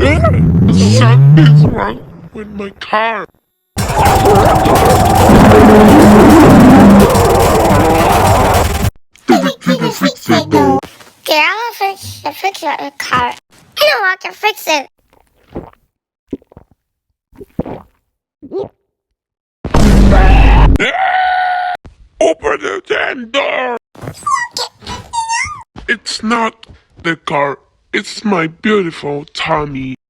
Something's wrong with my car. Fix it though. Okay, I'll fix your car. I know I can fix it. Open the damn door! It's not the car, it's my beautiful Tommy.